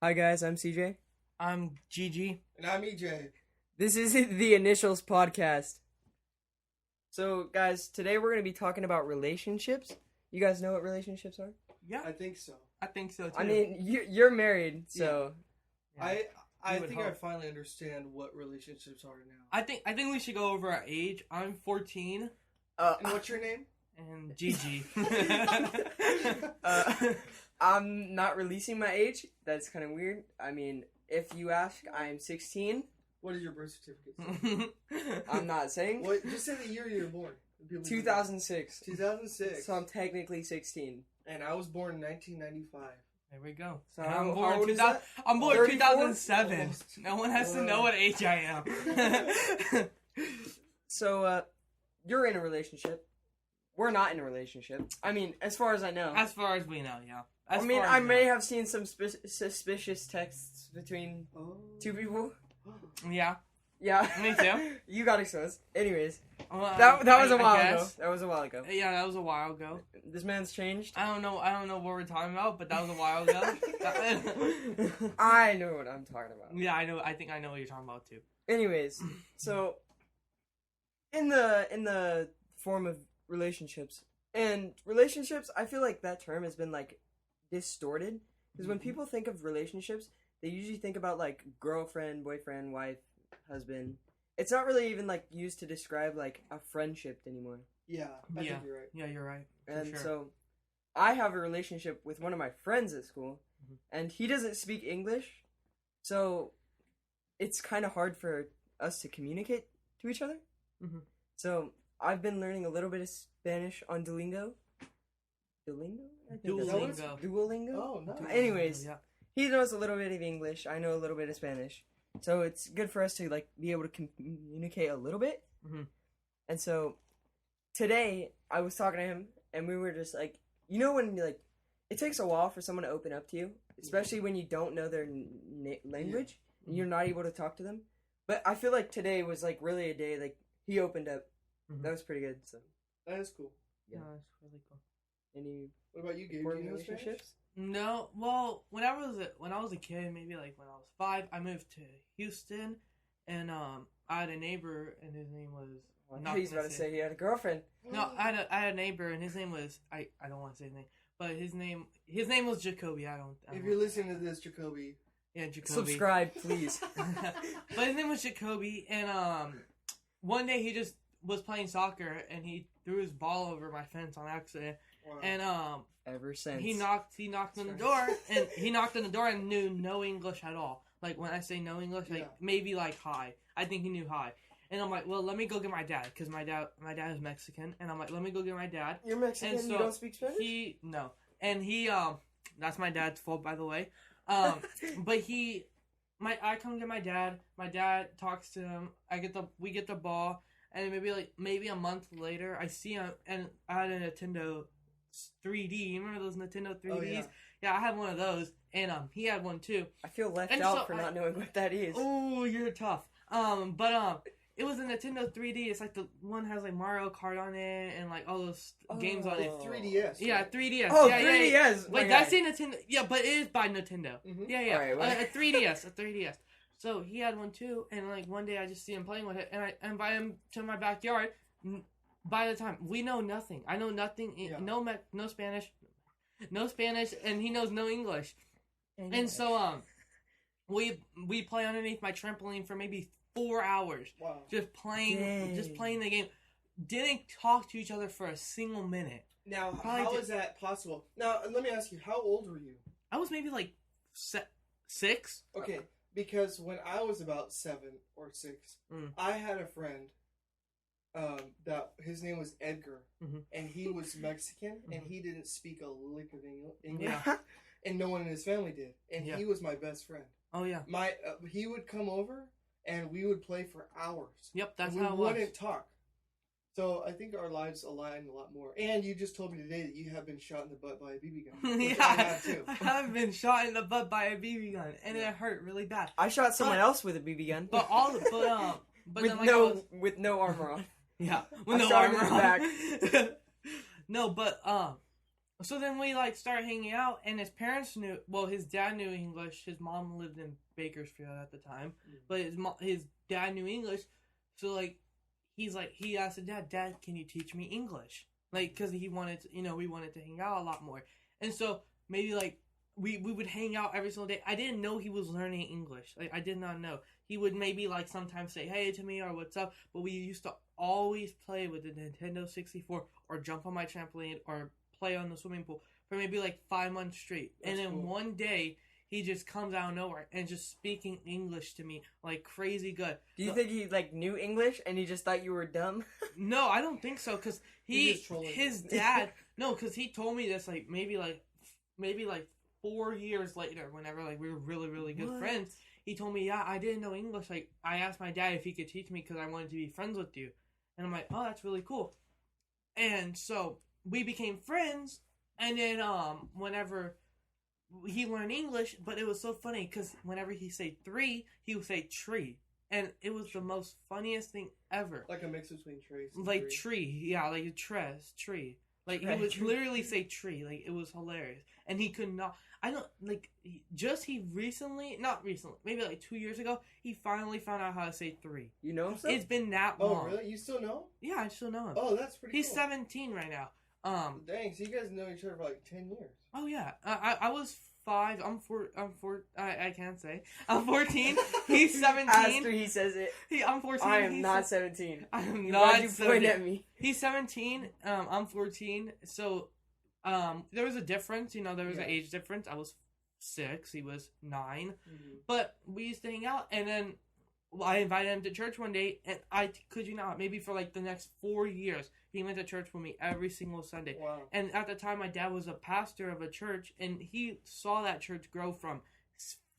Hi guys, I'm CJ. I'm Gigi. And I'm EJ. This is the Initials podcast. So guys, today we're going to be talking about relationships. You guys know what relationships are? Yeah, I think so. I think so too. I mean, you're married, so Yeah. I would think I hope. finally understand what relationships are now. I think we should go over our age. I'm 14 And what's your name? and Gigi. I'm not releasing my age. That's kind of weird. I mean, if you ask, I'm 16. What is your birth certificate? I'm not saying. What? Just say the year you were born. People can- 2006. 2006. So I'm technically 16. And I was born in 1995. There we go. So And how I'm born old is 2000 that? I'm born 34? 2007. Almost. No one has to know what age I am. So, you're in a relationship. We're not in a relationship. I mean, as far as I know. As far as we know, yeah. I mean, I may have seen some suspicious texts between two people. Yeah, Yeah. me too. You got exposed. Anyways, Well, that was I a while ago. guess. That was a while ago. Yeah, that was a while ago. This man's changed. I don't know what we're talking about, but that was a while ago. I know what I'm talking about. Yeah, I know. I think I know what you're talking about too. Anyways, so in the form of relationships, I feel like that term has been like distorted because when people think of relationships, they usually think about like girlfriend, boyfriend, wife, husband. It's not really even like used to describe like a friendship anymore. Yeah, I think you're right. Yeah, you're right. For And sure. so I have a relationship with one of my friends at school, and he doesn't speak English, so it's kind of hard for us to communicate to each other. Mhm. So I've been learning a little bit of Spanish on Duolingo. Duolingo? I think that's what it's- Duolingo. Duolingo? Oh, nice. Anyways, Yeah. he knows a little bit of English. I know a little bit of Spanish. So it's good for us to like be able to communicate a little bit. Mhm. And so today I was talking to him, and we were just like, you know, when like it takes a while for someone to open up to you, especially when you don't know their language and you're not able to talk to them. But I feel like today was like really a day like he opened up. Mhm. That was pretty good. So That is cool. Yeah, that's really cool. any What about you, Gabe? Do important you know Spanish? relationships? No, well, when I was a kid, maybe like when I was 5, I moved to Houston, and I had a neighbor, and his name was. I not thought he was gonna about to say he had a girlfriend. No, I had a neighbor, and his name was I don't want to say his name, but his name was Jacoby. I don't If you're listening to this, Jacoby, yeah, Jacoby. Subscribe, please. But his name was Jacoby, and one day he just was playing soccer, and he threw his ball over my fence on accident, wow. and Ever since he knocked on the door, and he knocked on the door and knew no English at all. Like when I say no English, like Yeah. maybe like hi. I think he knew hi. And I'm like, well, let me go get my dad, because my dad is Mexican, and I'm like, let me go get my dad. You're Mexican. And You so don't speak Spanish. He that's my dad's fault, by the way. But I come get my dad. My dad talks to him. We get the ball, and maybe a month later, I see him, and I had a Nintendo 3D. You remember those Nintendo 3Ds? Oh, yeah. Yeah, I had one of those, and he had one too. I feel left And out so for not knowing what that is. Oh, you're tough. It was a Nintendo 3D. It's like the one has like Mario Kart on it and like all those games on it. Oh. 3DS. Yeah, right? 3DS. Oh, yeah, 3DS. Yeah. my Wait, guy. did I say Nintendo? Yeah, but it is by Nintendo. Mhm. Yeah, yeah. Alright, what? A 3DS, a 3DS. So he had one too, and like one day I just see him playing with it, and I invite him to my backyard. By the time we know nothing, I know nothing. Yeah. No Spanish, and he knows no English. And so we play underneath my trampoline for maybe 4 hours, Wow. just playing Dang. the game. Didn't talk to each other for a single minute. Now, Probably how did- is that possible? Now, let me ask you, how old were you? I was maybe like 6. Okay, because when I was about 7 or 6, I had a friend that his name was Edgar, Mhm. and he was Mexican, and he didn't speak a lick of English, Yeah. and no one in his family did, and Yeah. he was my best friend. Oh yeah. He would come over, and we would play for hours. Yep, that's we how it wouldn't was. talk. So I think our lives align a lot more. And you just told me today that you have been shot in the butt by a BB gun. Which I have too. I have been shot in the butt by a BB gun, and it hurt really bad. I shot someone else with a BB gun. But but with then, like, with no armor on. yeah, with I no shot him armor in the on. No, but So then we like started hanging out, and his parents knew. Well, his dad knew English. His mom lived in Bakersfield at the time, but his dad knew English. So like, he asked his Dad, can you teach me English? Like, because he wanted to, we wanted to hang out a lot more, and so maybe like we would hang out every single day. I didn't know he was learning English. Like, I did not know. He would maybe like sometimes say hey to me or what's up, but we used to always play with the Nintendo 64 or jump on my trampoline or play on the swimming pool for maybe like 5 months straight. That's and then cool. One day he just comes out of nowhere and just speaking English to me like crazy good. Do you think he like knew English and he just thought you were dumb? No, I don't think so, because his dad because he told me this like maybe 4 years later, whenever like we were really really good friends. He told me, I didn't know English. Like, I asked my dad if he could teach me because I wanted to be friends with you. And I'm like, oh, that's really cool. And so we became friends. And then whenever he learned English, but it was so funny because whenever he say 3, he would say tree. And it was the most funniest thing ever. Like a mix between trees. Like tree. Yeah, like a tree. Like, he would literally say tree. Like, it was hilarious. And he could not... not recently, maybe like 2 years ago, he finally found out how to say 3. You know him? It's been that long. Oh, really? You still know? Yeah, I still know him. Oh, that's pretty He's cool. 17 right now. Dang, so you guys know each other for like 10 years. Oh, yeah. I was 5. I can't say. I'm 14. He's 17. After he says it. I'm 14. I am not 17. I am not 17. Point at me. He's 17. I'm 14. So, there was a difference. There was an age difference. I was 6. He was 9. Mm-hmm. But we used to hang out, and then I invited him to church one day, and I could you not, maybe for like the next 4 years, he went to church with me every single Sunday. Wow. And at the time, my dad was a pastor of a church, and he saw that church grow from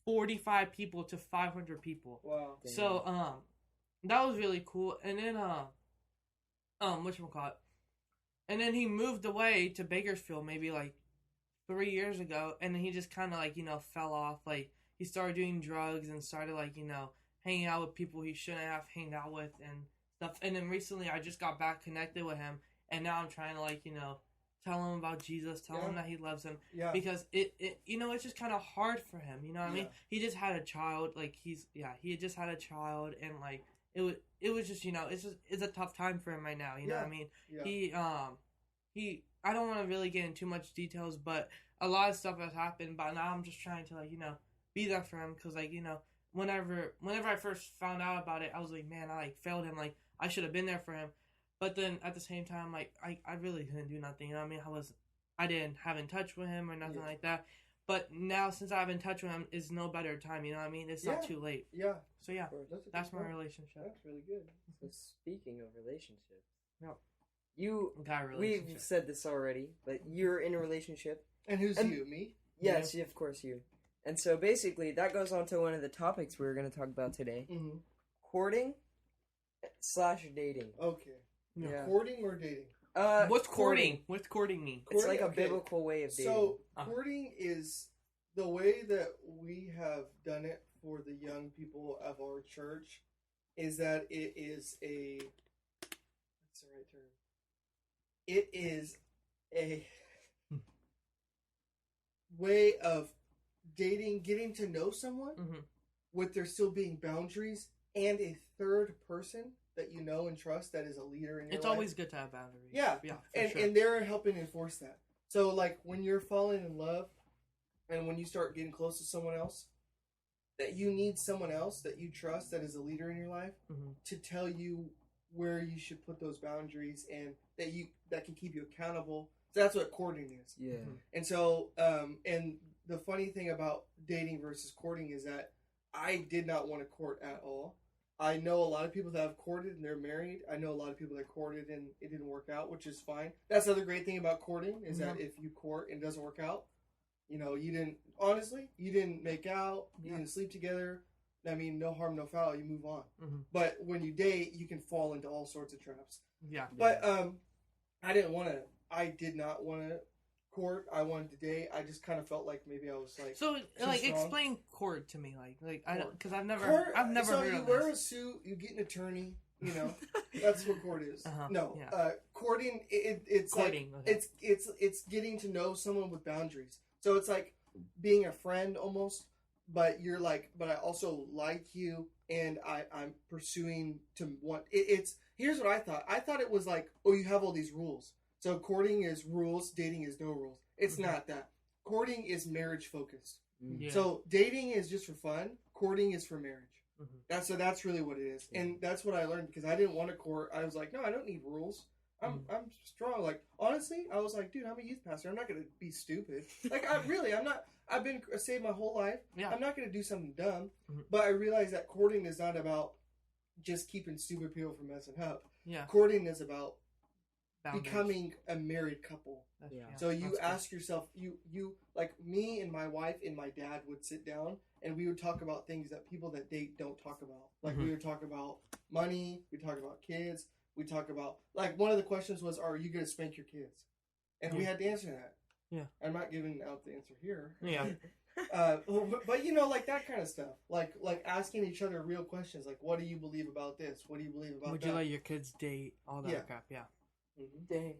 45 people to 500 people. Wow. So, that was really cool. And then, whatchamacallit? And then he moved away to Bakersfield maybe like 3 years ago, and then he just kind of like, fell off. Like, he started doing drugs and started like, hanging out with people he shouldn't have hanged out with and stuff. And then recently I just got back connected with him, and now I'm trying to like, tell him about Jesus, tell him that he loves him. Yeah. Because it's just kind of hard for him, you know what I mean? He just had a child, like he had just had a child, and like it was just, it's a tough time for him right now, you know what I mean? Yeah. I don't want to really get into too much details, but a lot of stuff has happened, but now I'm just trying to like, be there for him, because like, whenever I first found out about it, I was like, man, I like failed him, like I should have been there for him. But then at the same time, like I really couldn't do nothing, you know what I mean? I didn't have in touch with him or nothing like that. But now, since I have in touch with him, it's no better time, you know what I mean? It's not too late. Yeah. So yeah, that's my relationship. That's really good. So speaking of relationships, no, we've said this already, but you're in a relationship. And who's you? Me? Yes, of course you. And so basically, that goes on to one of the topics we were going to talk about today. Mm-hmm. Courting / dating. Okay. Yeah. Courting or dating? What's courting? What's courting mean? It's like a biblical way of dating. So, courting is the way that we have done it for the young people of our church, is that it is a... What's the right term? It is a way of dating, getting to know someone, with there still being boundaries, and a third person that you know and trust that is a leader in your life. It's always good to have boundaries. Yeah. And they're helping enforce that. So, like, when you're falling in love, and when you start getting close to someone else, that you need someone else that you trust that is a leader in your life to tell you where you should put those boundaries, and that can keep you accountable. So that's what courting is. Yeah. And so, and the funny thing about dating versus courting is that I did not want to court at all. I know a lot of people that have courted and they're married. I know a lot of people that courted and it didn't work out, which is fine. That's the other great thing about courting, is that if you court and it doesn't work out, you didn't make out, you didn't sleep together. I mean, no harm, no foul, you move on. But when you date, you can fall into all sorts of traps. Yeah. But I did not want to court. I wanted to date. I just kind of felt like maybe I was like, so like strong. Explain court to me, like I don't, because I've never so heard you of wear this. a suit, you get an attorney, You know, that's what court is. No, yeah. Courting. It's Courting, like okay. it's getting to know someone with boundaries. So it's like being a friend almost, but you're like, but I also like you, and I'm pursuing to want. It's here's what I thought. I thought it was like, oh, you have all these rules. So courting is rules, dating is no rules. It's not that. Courting is marriage focused. Yeah. So dating is just for fun. Courting is for marriage. That's really what it is, and that's what I learned because I didn't want to court. I was like, no, I don't need rules. I'm strong. Like honestly, I was like, dude, I'm a youth pastor. I'm not gonna be stupid. Like I'm not. I've been saved my whole life. Yeah. I'm not gonna do something dumb. But I realized that courting is not about just keeping stupid people from messing up. Yeah. Courting is about Boundaries. becoming a married couple. Yeah. So you ask yourself, you like me and my wife and my dad would sit down and we would talk about things that people that date don't talk about. Like we would talk about money, we talk about kids, we talk about like one of the questions was, are you going to spank your kids? And we had to answer that. Yeah. I'm not giving out the answer here. Yeah. But you know, like that kind of stuff, like asking each other real questions, like what do you believe about this? What do you believe about Would that? you let your kids date? All that crap. Yeah. Dang.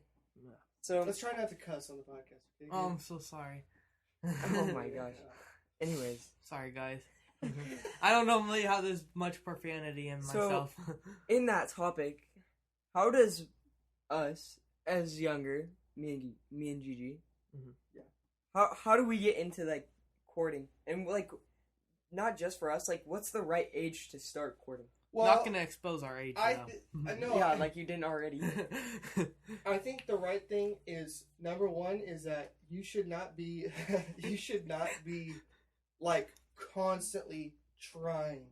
Yeah. So Let's try not to cuss on the podcast. Okay? Oh, I'm so sorry. oh my gosh. Anyways, Sorry, guys. I don't normally have this much profanity in myself. in that topic, how does us as younger, me and Gigi, how do we get into like courting and like not just for us, like what's the right age to start courting? Well, not gonna expose our age. I know. Yeah, like you didn't already. I think the right thing is number one is that you should not be like constantly trying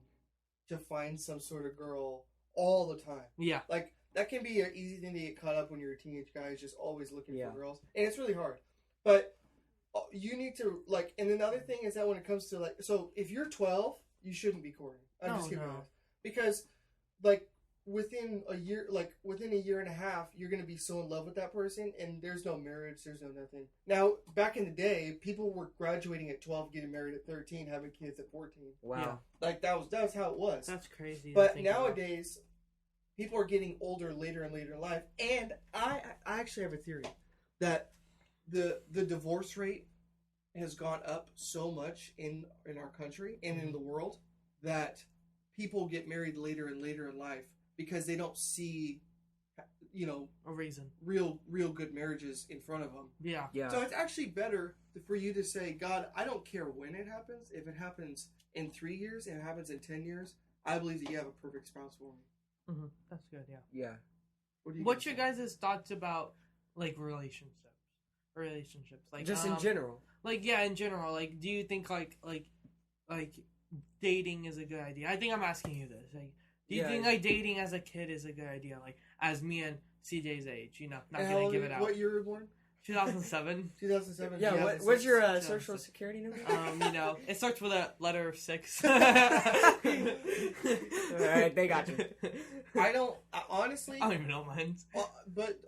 to find some sort of girl all the time. Yeah. Like that can be an easy thing to get caught up when you're a teenage guy, is just always looking for girls, and it's really hard. But you need to like, and another thing is that when it comes to like, so if you're 12, you shouldn't be courting. I'm just giving you that. Because like within a year and a half, you're going to be so in love with that person, and there's no marriage, there's no nothing. Now, back in the day, people were graduating at 12, getting married at 13, having kids at 14. Wow. Yeah. Like that was how it was. That's crazy. But nowadays, people are getting older later and later in life, and I actually have a theory that the divorce rate has gone up so much in our country and in the world that people get married later and later in life because they don't see, you know, a reason, real good marriages in front of them. Yeah. So it's actually better for you to say, God, I don't care when it happens. If it happens in 3 years and it happens in 10 years, I believe that you have a perfect spouse for me. That's good. Yeah. Yeah. What's your guys' thoughts about like relationships? Like just in general. Like in general. Like, do you think like dating is a good idea? I think I'm asking you this. Like, do you think like dating as a kid is a good idea? Like, as me and CJ's age, you know, not gonna give it out. What year were you born? 2007. 2007. Yeah. What's your social security number? You know, it starts with a letter of 6. All right, they got you. Honestly. I don't even know mine. But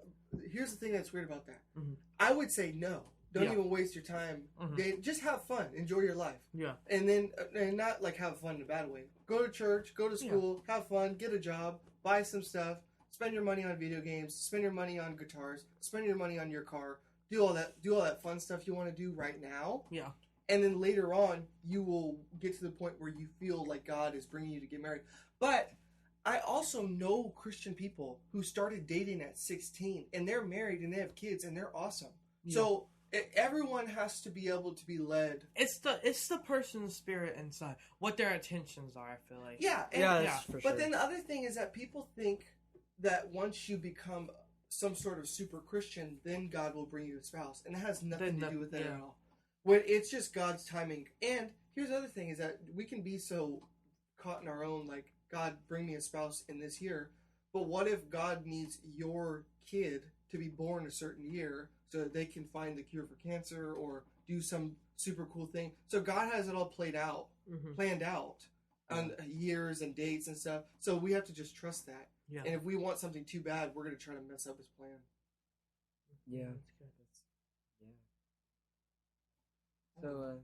here's the thing that's weird about that. I would say no. Don't even waste your time. Just have fun. Enjoy your life. Yeah. And then, and not like have fun in a bad way. Go to church, go to school, have fun, get a job, buy some stuff, spend your money on video games, spend your money on guitars, spend your money on your car, do all that fun stuff you want to do right now. Yeah. And then later on, you will get to the point where you feel like God is bringing you to get married. But I also know Christian people who started dating at 16 and they're married and they have kids and they're awesome. Yeah. So everyone has to be able to be led. It's the person's spirit inside, what their intentions are. I feel like. Yeah, for sure. But then the other thing is that people think that once you become some sort of super Christian, then God will bring you a spouse, and it has nothing to do with that at all. When it's just God's timing. And here's the other thing is that we can be so caught in our own, like, God, bring me a spouse in this year. But what if God needs your kid to be born a certain year so that they can find the cure for cancer or do some super cool thing? So God has it all planned out on years and dates and stuff. So we have to just trust that. Yeah. And if we want something too bad, we're going to try to mess up his plan. Yeah. So,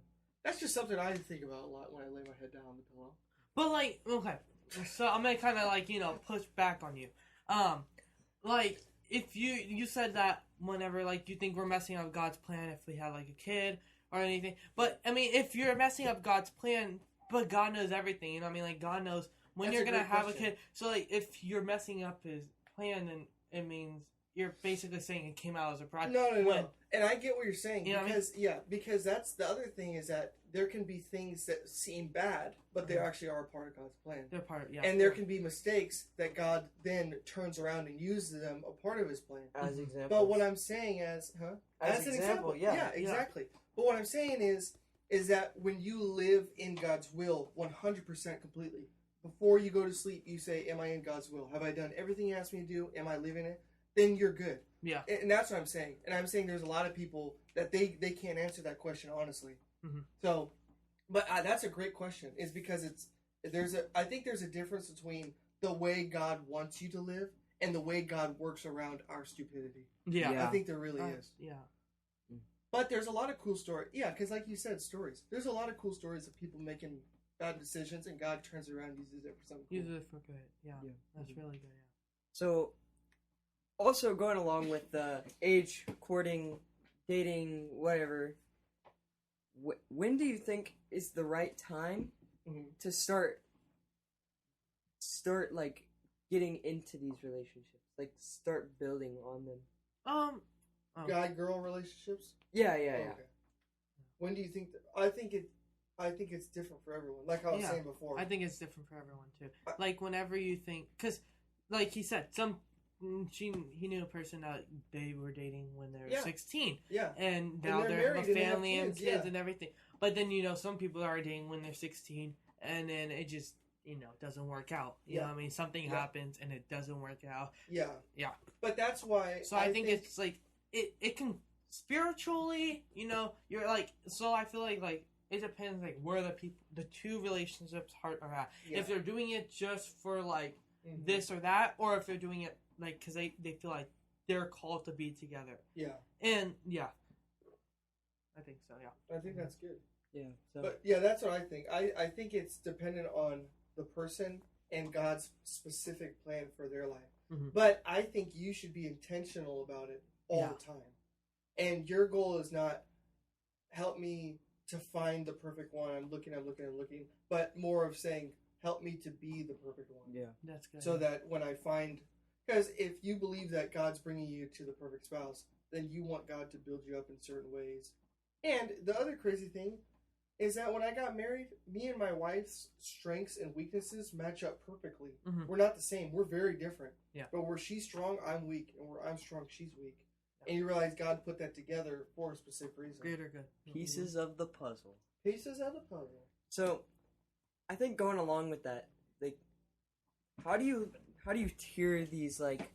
that's just something I think about a lot when I lay my head down on the pillow. But, like, okay. So I'm gonna kind of like push back on you. Like if you said that whenever like you think we're messing up God's plan if we have like a kid or anything, but I mean if you're messing up God's plan, but God knows everything, like God knows when That's you're a gonna great have question. a kid. So like if you're messing up His plan, then it means you're basically saying it came out as a project. No. And I get what you're saying You know what I mean? because that's the other thing is that there can be things that seem bad, but they actually are part of God's plan. They're part, yeah. And there can be mistakes that God then turns around and uses them a part of His plan. As examples. But what I'm saying as an example, yeah. exactly. But what I'm saying is that when you live in God's will 100% completely, before you go to sleep, you say, "Am I in God's will? Have I done everything He asked me to do? Am I living it?" Then you're good. Yeah. And that's what I'm saying. And I'm saying there's a lot of people that they can't answer that question honestly. Mm-hmm. So, but that's a great question. Is because I think there's a difference between the way God wants you to live and the way God works around our stupidity. Yeah. I think there really is. Yeah. But there's a lot of cool stories. Yeah, because like you said, stories. There's a lot of cool stories of people making bad decisions and God turns around and uses it for something cool. Uses it for good. Yeah. That's really good. Yeah. So, also going along with the age, courting, dating, whatever, when do you think is the right time to start like getting into these relationships, like start building on them? Guy-girl relationships? Yeah. Okay. When do you think I think it's different for everyone. Like I was saying before. I think it's different for everyone too. Like whenever you think, because like he said, he knew a person that they were dating when they were 16. Yeah. And now they're they have a married and they have family and kids, kids and everything. But then some people are dating when they're 16, and then it just doesn't work out. You know what I mean? Something happens and it doesn't work out. Yeah. Yeah. But that's why. So I think it's like it can spiritually, you're like. So I feel like it depends like where the two relationships are at. Yeah. If they're doing it just for like this or that, or if they're doing it like because they feel like they're called to be together. Yeah. And I think so. Yeah. I think that's good. Yeah. So. But yeah, that's what I think. I think it's dependent on the person and God's specific plan for their life. Mm-hmm. But I think you should be intentional about it all the time. And your goal is not help me to find the perfect one. I'm looking, but more of saying help me to be the perfect one. Yeah, that's good. So that when I find, because if you believe that God's bringing you to the perfect spouse, then you want God to build you up in certain ways. And the other crazy thing is that when I got married, me and my wife's strengths and weaknesses match up perfectly. Mm-hmm. We're not the same. We're very different. Yeah. But where she's strong, I'm weak. And where I'm strong, she's weak. Yeah. And you realize God put that together for a specific reason. Greater good. Pieces of the puzzle. Pieces of the puzzle. So, I think going along with that, like, how do you tier these, like,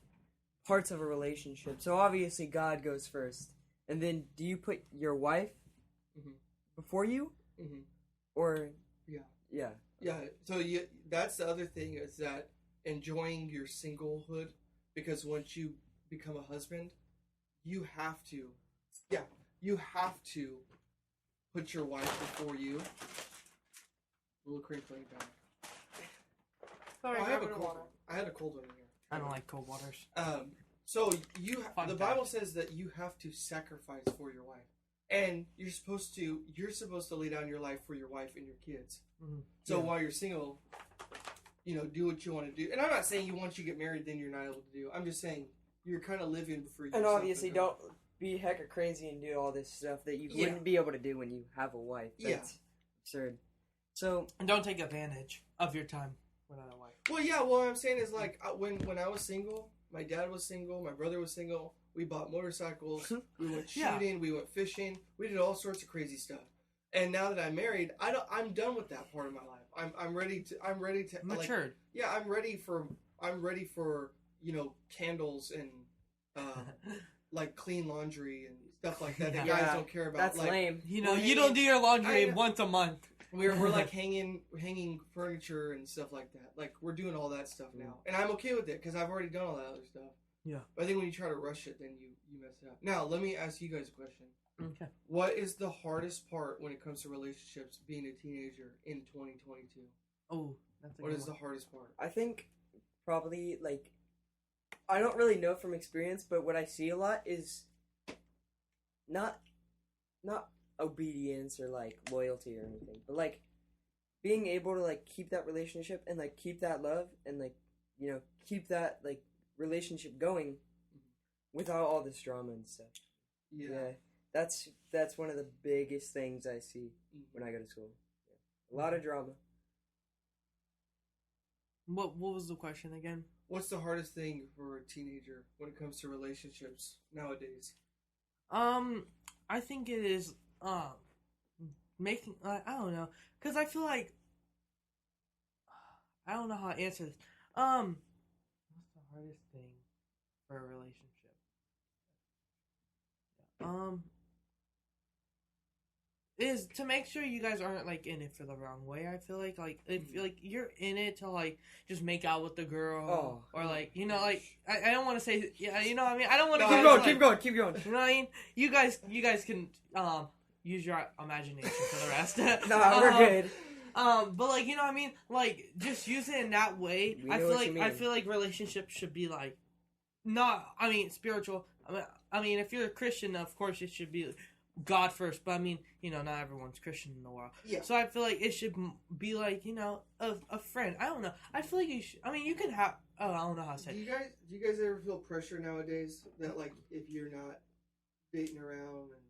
parts of a relationship? So obviously God goes first. And then do you put your wife before you? Mm-hmm. Or yeah. So that's the other thing is that enjoying your singlehood, because once you become a husband, you have to put your wife before you. A little crinkling back. Sorry, I had a cold one in here. I don't like cold waters. So the Bible says that you have to sacrifice for your wife. And you're supposed to lay down your life for your wife and your kids. Mm-hmm. So while you're single, do what you want to do. And I'm not saying once you get married, then you're not able to do. I'm just saying you're kind of living for yourself. And obviously, don't be hecka crazy and do all this stuff that you wouldn't be able to do when you have a wife. That's absurd. So and don't take advantage of your time without a wife. Well, yeah. What I'm saying is like when I was single, my dad was single, my brother was single. We bought motorcycles. We went shooting. We went fishing. We did all sorts of crazy stuff. And now that I'm married, I'm done with that part of my life. I'm ready to matured. Like, I'm ready for candles and like clean laundry and stuff like that. That guys don't care about. That's like, lame. You don't do your laundry once a month. We're like hanging furniture and stuff like that. Like we're doing all that stuff now, and I'm okay with it because I've already done all that other stuff. Yeah. But I think when you try to rush it, then you mess it up. Now, let me ask you guys a question. Okay. What is the hardest part when it comes to relationships being a teenager in 2022? Oh, that's a What good is one. the hardest part? I think probably like I don't really know from experience, but what I see a lot is not obedience or like loyalty or anything, but like being able to like keep that relationship and like keep that love and like keep that like relationship going without all this drama and stuff. Yeah, that's one of the biggest things I see when I go to school. Yeah. A lot of drama. What was the question again? What's the hardest thing for a teenager when it comes to relationships nowadays? I think it is making I don't know, because I feel like I don't know how to answer this. What's the hardest thing for a relationship? Is to make sure you guys aren't like in it for the wrong way. I feel like if like you're in it to like just make out with the girl or like like I don't want to say you know what I mean. I don't want to keep going. You know what I mean? You guys can use your imagination for the rest. Nah, we're good. But like you know what I mean, like just use it in that way. I feel like relationships should be like spiritual. I mean if you're a Christian, of course it should be God first, but I mean, not everyone's Christian in the world. Yeah. So I feel like it should be like, a friend. I don't know. I feel like you should. I mean, you can have. Oh, I don't know how to say. Do you guys ever feel pressure nowadays that like if you're not dating around and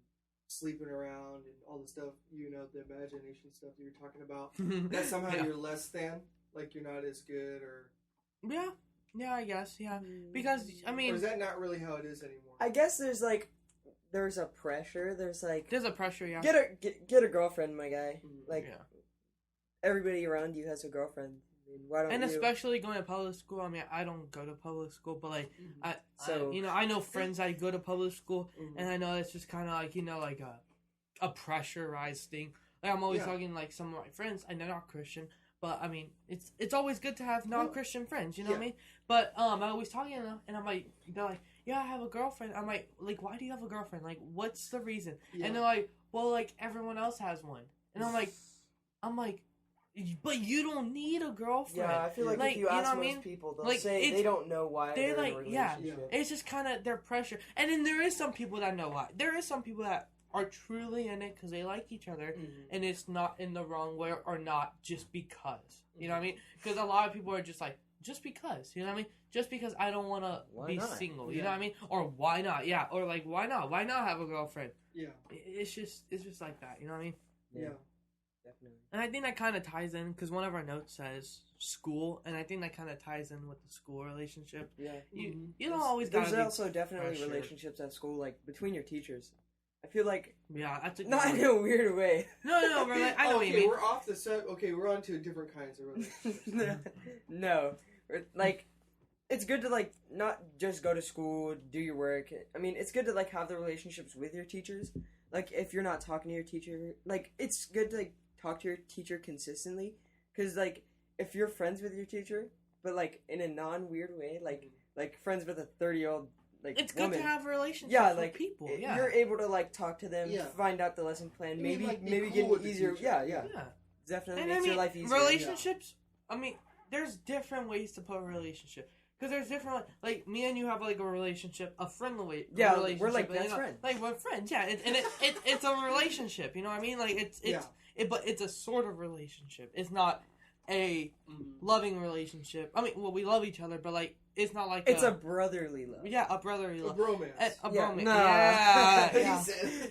sleeping around and all the stuff, the imagination stuff that you're talking about, that somehow you're less than, like you're not as good or? Yeah, I guess, yeah. Because I mean, or is that not really how it is anymore? I guess there's a pressure. There's a pressure, yeah. Get a girlfriend, my guy. Like everybody around you has a girlfriend. I mean, why don't and you? especially going to public school. I mean, I don't go to public school, but like I know friends that go to public school, and I know it's just kind of like a pressurized thing. Like I'm always talking like some of my friends, and they're not Christian. But I mean, it's always good to have non-Christian friends, you know what I mean? But I'm always talking to them, and I'm like, they're like, yeah, I have a girlfriend. I'm like, why do you have a girlfriend? Like, what's the reason? Yeah. And they're like, well, like everyone else has one. And I'm like, but you don't need a girlfriend. Yeah, I feel like if you ask most people, they'll say they don't know why they're in a relationship. It's just kind of their pressure. And then there is some people that know why. There is some people that are truly in it because they like each other, and it's not in the wrong way or not just because. You know what I mean? Because a lot of people are just like, just because. You know what I mean? Just because I don't want to be single. You know what I mean? Or why not? Yeah. Or like, why not? Why not have a girlfriend? Yeah. It's just like that. You know what I mean? Yeah. Definitely. And I think that kind of ties in because one of our notes says school, and I think that kind of ties in with the school relationship. Yeah. You don't always. There's also definitely relationships at school, like between your teachers. I feel like that's not in a weird way. No, we're like, I know what you mean. We're off the set. Okay, we're on to different kinds of relationships. No, like it's good to like not just go to school, do your work. I mean, it's good to like have the relationships with your teachers. Like if you're not talking to your teacher, like it's good to like talk to your teacher consistently. Because like if you're friends with your teacher, but like in a non-weird way, like friends with a 30-year-old. Like it's good to have relationships with people. Yeah, you're able to like talk to them, find out the lesson plan, maybe get it easier. Yeah, definitely makes your life easier. Relationships. I mean, there's different ways to put a relationship because there's different like me and you have like a relationship, a friendly relationship. We're like best friends. Like we're friends. Yeah, it's a relationship. You know what I mean? Like but it's a sort of relationship. It's not a loving relationship. I mean, well, we love each other, but like. It's not like it's a brotherly love. Yeah, a brotherly love. A bromance. A bromance. No. Yeah.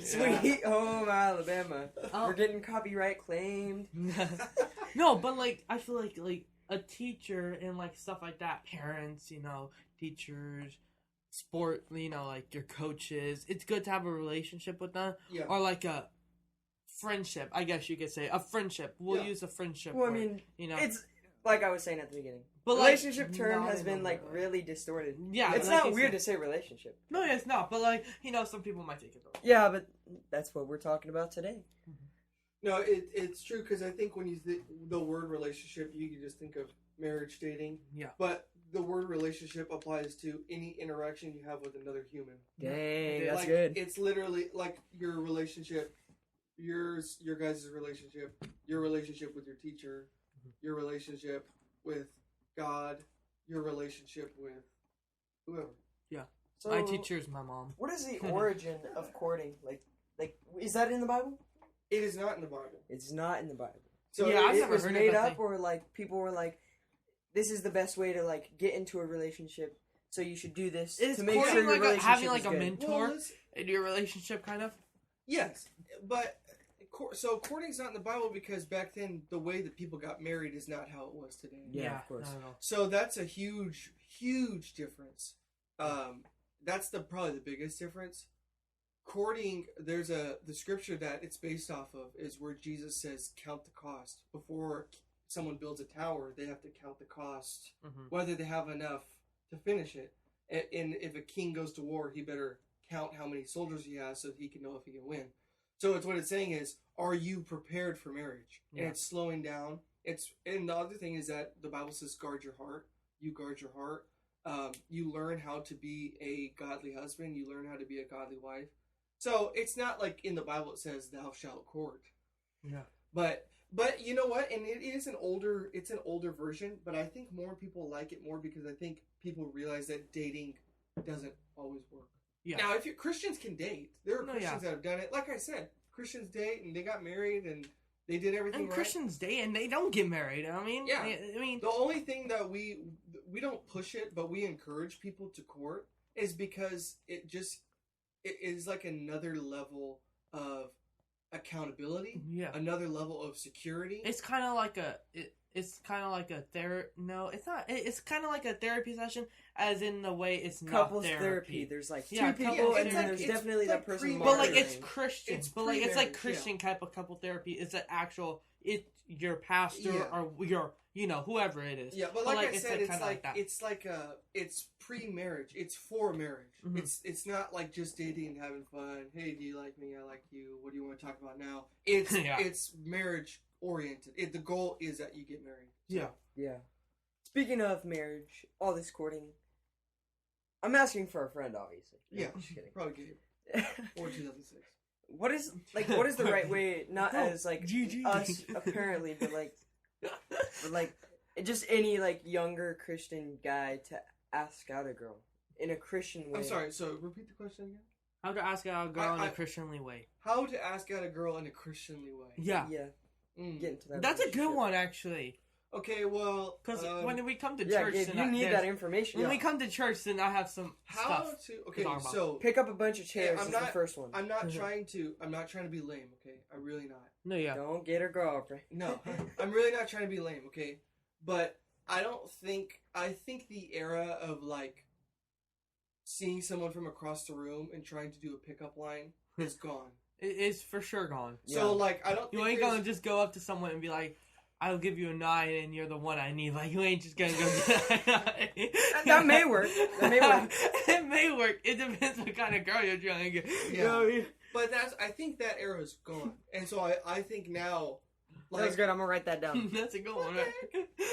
Sweet home Alabama. We're getting copyright claimed. No, but like I feel like a teacher and like stuff like that, parents, teachers, sport, like your coaches. It's good to have a relationship with them, or like a friendship. I guess you could say a friendship. We'll use a friendship. Well, I mean, it's like I was saying at the beginning. But relationship term has been like really distorted. Yeah, it's not weird to say relationship. No, it's not. But like some people might take it wrong. Yeah, but that's what we're talking about today. No, it's true because I think when you the word relationship, you can just think of marriage, dating. Yeah. But the word relationship applies to any interaction you have with another human. Dang, that's like, good. It's literally like your relationship, your guys' relationship, your relationship with your teacher. your relationship with God, your relationship with whoever. So, My teacher is my mom. what is the origin of courting? Like, is that in the Bible? It is not in the Bible. It's not in the Bible. So Yeah, I've It never was heard of made that up, thing. or like people were like, "This is the best way to like get into a relationship, so you should do this Is to make courting sure your like relationship having like is a good." mentor listen- in your relationship, kind of? yes, but so courting's not in the Bible because back then the way that people got married is not how it was today. Yeah, of course. No. So that's a huge difference. That's probably the biggest difference. Courting, there's the scripture that it's based off of is where Jesus says count the cost. Before someone builds a tower, they have to count the cost, whether they have enough to finish it. And if a king goes to war, he better count how many soldiers he has so that he can know if he can win. So it's what it's saying is, are you prepared for marriage? Yeah. And it's slowing down. And the other thing is that the Bible says guard your heart. You guard your heart. You learn how to be a godly husband. You learn how to be a godly wife. So it's not like in the Bible it says thou shalt court. Yeah. But you know what? And it's an older version, but I think more people like it more because I think people realize that dating doesn't always work. Yeah. Now, if Christians can date, there are No, Christians that have done it. Like I said, Christians date and they got married and they did everything And right. Christians date and they don't get married. I mean, Yeah. I mean, The only thing that we don't push it, but we encourage people to court is because it is like another level of accountability, yeah. another level of security. It's kind of like it's kind of like a therapy. No, it's not. It's kind of like a therapy session, as in the way it's Couples not therapy. There's like Yeah, two couples people, and therapy. then there's It's definitely like that person. pre-marriage. But like it's monitoring. Christian. It's But like it's like pre-marriage, Christian type of couple therapy. It's an actual. It's your pastor Yeah. or your whoever it is. Yeah, but like I it's said, kinda like that. it's pre-marriage. It's for marriage. Mhm. It's not like just dating and having fun. Hey, do you like me? I like you. What do you want to talk about now? It's Yeah. it's marriage oriented. The goal is that you get married. So, Yeah. Yeah. Speaking of marriage, all this courting. I'm asking for a friend, obviously. No, Yeah. just kidding. Probably get or 2006. what is the right way? Not No, as like GG. us apparently, but like just any like younger Christian guy to ask out a girl in a Christian way. I'm sorry. So repeat the question again. How to ask out a girl in I- a Christianly way. How to ask out a girl in a Christianly way? Yeah. Yeah, Mm. get into that. That's a good relationship. one, actually. Okay. Well, Because when we come to Yeah, church, Gabe, then you need there's- that information. When we come to church, then I have some how stuff. to? Okay. talk about. So Pick up a bunch of chairs. I'm is not- the first one. I'm not Mhm. trying to. I'm not trying to be lame. Okay. I'm really not. No, yeah. Don't get her girlfriend. No, I'm really not trying to be lame, okay? But I think the era of like seeing someone from across the room and trying to do a pickup line is gone. It's for sure gone. Yeah. So like I don't You think ain't there's- gonna just go up to someone and be like, "I'll give you a 9 and you're the one I need." Like, you ain't just gonna go. That may work. That may work. It may work. It depends what kind of girl you're trying to get. Yeah. You know what I mean? But I think that era is gone. And so I think now That's like good. I'm gonna write that down. That's a good one, right?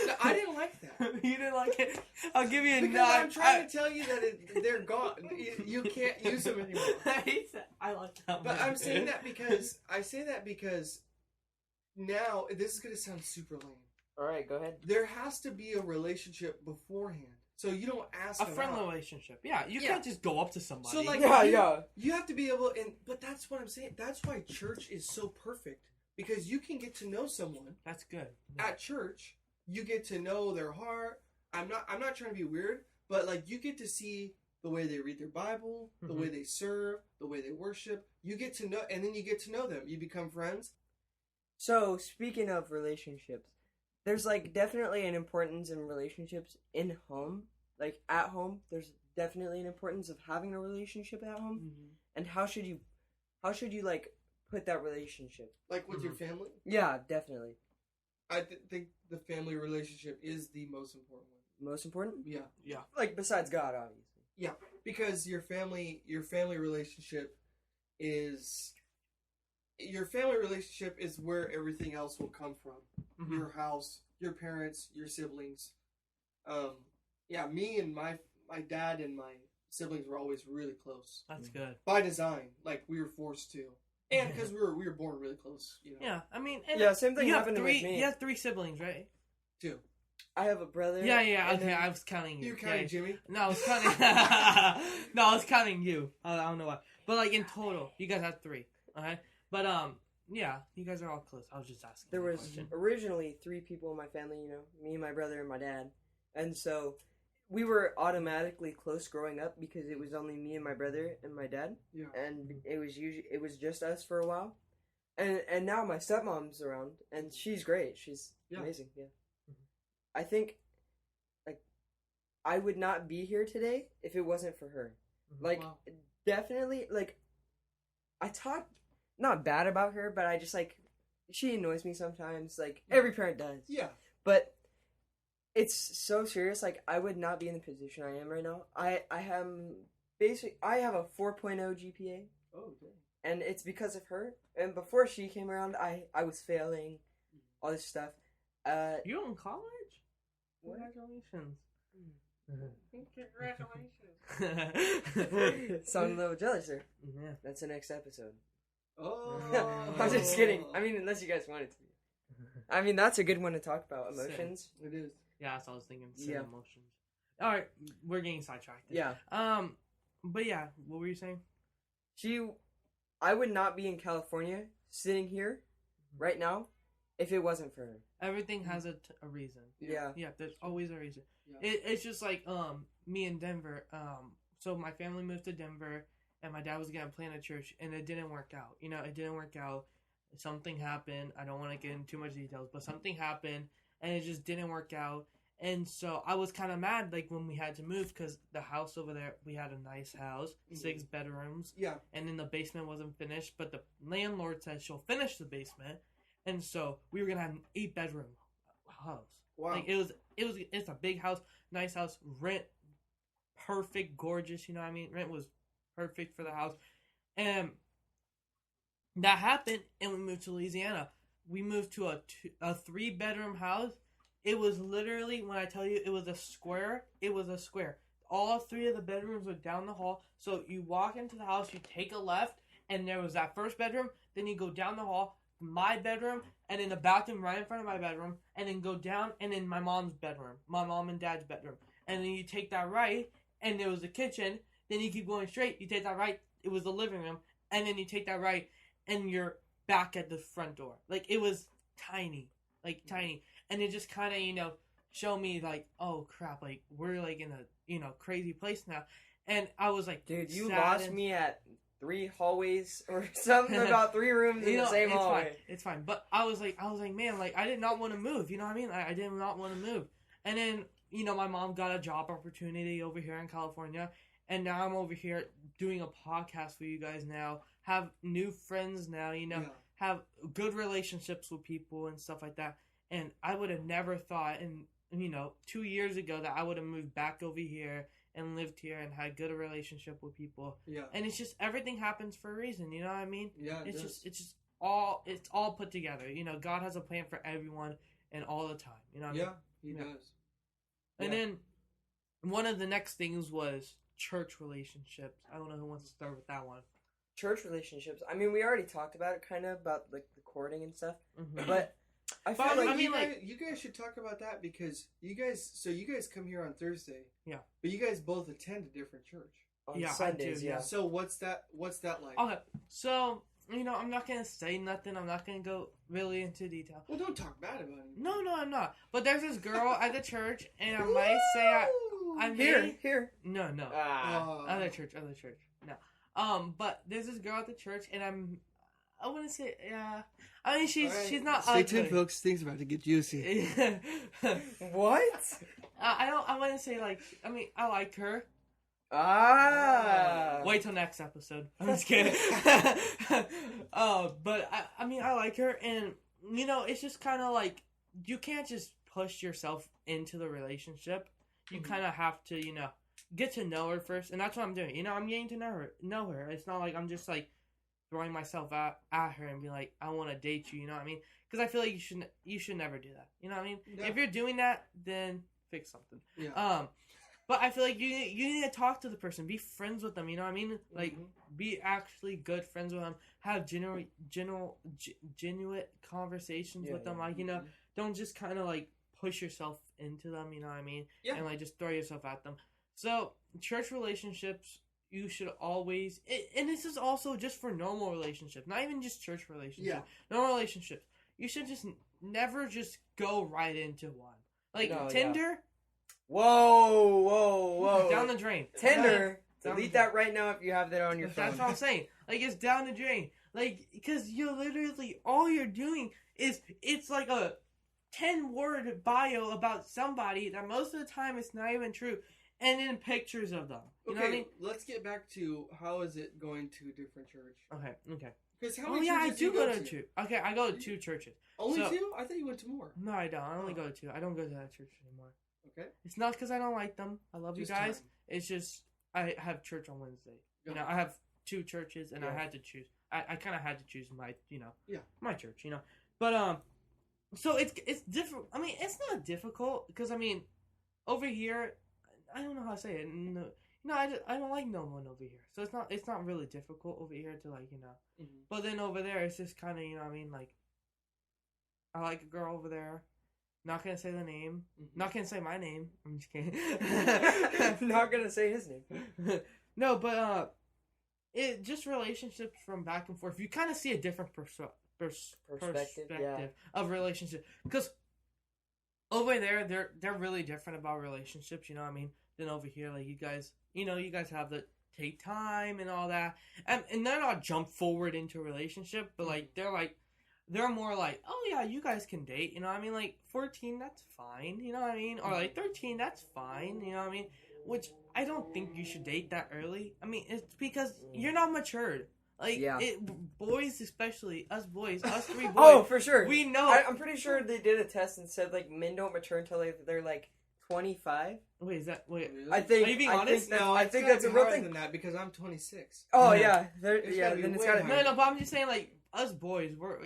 No, I didn't like that. You didn't like it? I'll give you a Because 9. I'm trying to tell you that they're gone. You can't use them anymore. I like that But one. I'm saying that because now this is gonna sound super lame. All right, go ahead. There has to be a relationship beforehand. So you don't ask a them friendly out. relationship. Yeah, you Yeah. can't just go up to somebody. So, like, Yeah, you, yeah. You have to be able, but that's what I'm saying. That's why church is so perfect because you can get to know someone That's good. at church. You get to know their heart. I'm not trying to be weird, but like you get to see the way they read their Bible, the Mhm. way they serve, the way they worship. You get to know, and then you get to know them. You become friends. So, speaking of relationships, there's like definitely an importance in relationships in home. Like at home, there's definitely an importance of having a relationship at home. Mm-hmm. And how should you like put that relationship? Like with your family. Yeah, definitely. I think the family relationship is the most important one. Most important? Yeah. Like besides God, obviously. Because your family relationship is where everything else will come from. Mhm. Your house, your parents, your siblings. Me and my dad and my siblings were always really close That's good. by design. Like we were forced to, and because we were born really close. You know. Yeah, I mean, and Yeah, same thing you have happened three. with me. You have 3 siblings, right? 2. I have a brother. Yeah, and okay, then- I was counting you. You counting Okay. Jimmy? No, I was counting. No, I was counting you. I don't know why, but like in total, you guys have 3. Okay, but yeah, you guys are all close. I was just asking. There that was question. originally 3 people in my family, me, my brother, and my dad. And so we were automatically close growing up because it was only me and my brother and my dad. Yeah. And it was just us for a while. And now my stepmom's around and she's great. She's amazing. Yeah. I think like I would not be here today if it wasn't for her. Like definitely like I talk not bad about her, but I just like she annoys me sometimes, like every parent does. Yeah. But it's so serious, like I would not be in the position I am right now. I have a 4.0 GPA. Oh, dang. And it's because of her. And before she came around, I was failing all this stuff. You're in college? What? Congratulations. Congratulations. So I'm a little jealous, sir. Yeah. That's the next episode. Oh. I'm just kidding. I mean, unless you guys want it to be. I mean, that's a good one to talk about. Emotions. It is. Yeah, that's what I was thinking. Yeah. Emotions. All right, we're getting sidetracked. Yeah. But yeah, what were you saying? I would not be in California sitting here right now if it wasn't for her. Everything has a reason. Yeah. Yeah, there's always a reason. Yeah. It's just like me in Denver. So my family moved to Denver, and my dad was gonna plant a church, and it didn't work out. It didn't work out. Something happened. I don't want to get into too much details, but something happened, and it just didn't work out. And so I was kind of mad, like when we had to move, because the house over there, we had a nice house, 6 bedrooms, and then the basement wasn't finished. But the landlord said she'll finish the basement, and so we were gonna have an 8-bedroom house. Wow. Like it's a big house, nice house, rent perfect, gorgeous. You know what I mean? Rent was perfect for the house, and that happened. And we moved to Louisiana. We moved to a 3-bedroom house. It was literally, when I tell you it was a square, it was a square. All 3 of the bedrooms were down the hall. So you walk into the house, you take a left, and there was that first bedroom. Then you go down the hall, my bedroom, and then the bathroom right in front of my bedroom. And then go down, and then my mom's bedroom, my mom and dad's bedroom. And then you take that right, and there was a kitchen. Then you keep going straight. You take that right, it was the living room. And then you take that right, and you're back at the front door. Like, it was tiny. Tiny. And it just kind of, showed me, like, oh, crap, like, we're, like, in a, crazy place now. And I was, like, dude, you lost me at 3 hallways or something about 3 rooms in the same hallway. It's fine. But I was like, man, like, I did not want to move. You know what I mean? I did not want to move. And then, my mom got a job opportunity over here in California. And now I'm over here doing a podcast for you guys now. Have new friends now, have good relationships with people and stuff like that. And I would have never thought, 2 years ago, that I would have moved back over here and lived here and had good relationship with people. Yeah. And it's just, everything happens for a reason. You know what I mean? Yeah. It's just all put together. God has a plan for everyone and all the time. You know what I mean? He does. And then one of the next things was church relationships. I don't know who wants to start with that one. Church relationships. I mean, we already talked about it, kind of, about like the courting and stuff. But I feel like you guys should talk about that because you guys come here on Thursday. Yeah. But you guys both attend a different church. On Sundays, yeah. So what's that like? Okay. So, I'm not going to say nothing. I'm not going to go really into detail. Well, don't talk bad about it. No, I'm not. But there's this girl at the church, and I might say I'm here. No. Other church. No. But there's this girl at the church, and I wouldn't say, yeah. I mean, she's not Stay ugly. tuned, folks. Things about to get juicy. What? I wouldn't say, like, I mean, I like her. Wait till next episode. I'm just kidding. But I mean, I like her, and it's just kind of like you can't just push yourself into the relationship. You kind of have to, get to know her first, and that's what I'm doing. I'm getting to know her. It's not like I'm just like throwing myself at her and be like, I want to date you. You know what I mean? Because I feel like you should never do that. You know what I mean? Yeah. If you're doing that, then fix something. Yeah. But I feel like you need to talk to the person, be friends with them. You know what I mean? Like, be actually good friends with them. Have genuine conversations with them. Like, don't just kind of like push yourself into them. You know what I mean? Yeah. And like just throw yourself at them. So church relationships, you should always, and this is also just for normal relationships, not even just church relationships. Yeah. Normal relationships, you should just never just go right into one. Like No, Tinder, Whoa. down the drain. Tinder. Down Delete the drain. that right now if you have that on your phone. That's what I'm saying. Like, it's down the drain. Like, because you literally, all you're doing is, it's like a 10-word bio about somebody that most of the time it's not even true, and then pictures of them. You know what I mean? Let's get back to how is it going to a different church? Okay. Because how Oh, many yeah, I churches do you go to two. Okay, I go to 2 churches. Only So- 2? I thought you went to more. No, I don't. I only go to 2. I don't go to that church anymore. Okay. It's not because I don't like them. I love Just you guys. time. It's just, I have church on Wednesday. You Yeah. know, I have 2 churches, and I Yeah. had to choose. I kind of had to choose my, Yeah. my church, But, so it's different. I mean, it's not difficult, because, I mean, over here, I don't know how to say it. No, I don't like no one over here. So it's not really difficult over here to, like, Mm-hmm. But then over there, it's just kind of, you know what I mean? Like, I like a girl over there. Not gonna say the name. Mm-hmm. Not gonna say my name. I'm just kidding. Not gonna say his name. No, but it just relationships from back and forth. You kind of see a different perspective yeah. of relationship, because over there they're really different about relationships. You know what I mean? Than over here, like you guys have the take time and all that, and they're not jump forward into a relationship, but like they're more like, oh yeah, you guys can date, you know what I mean? Like 14, that's fine, you know what I mean? Or like 13, that's fine, you know what I mean? Which I don't think you should date that early. I mean, it's because you're not matured. Like, Yeah. Boys, especially, us 3 boys. Oh, for sure. We know. I'm pretty sure they did a test and said like men don't mature until they're like 25. Wait, is that, wait. Really? I think. Are you being I honest? Think No, I it's think gotta that's a be real higher thing. than that because I'm 26. Oh Yeah. yeah, It's gotta be then it's way gotta higher. No, but I'm just saying, like, us boys, we're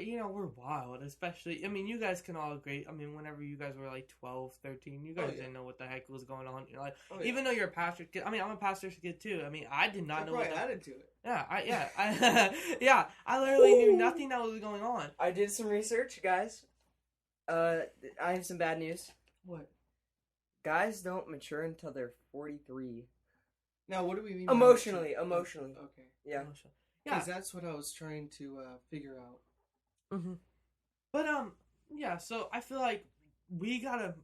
wild, especially, I mean, you guys can all agree, I mean, whenever you guys were, like, 12, 13, you guys Oh, yeah. didn't know what the heck was going on, like, Oh, yeah. even though you're a pastor's kid, I mean, I'm a pastor's kid, too, I mean, I did not know probably what added to it. I literally knew nothing that was going on. I did some research, guys. I have some bad news. What? Guys don't mature until they're 43. Now, what do we mean? by Emotionally. mature? Okay. Yeah. Yeah. Because that's what I was trying to figure out. Mm-hmm. But, yeah, so I feel like you gotta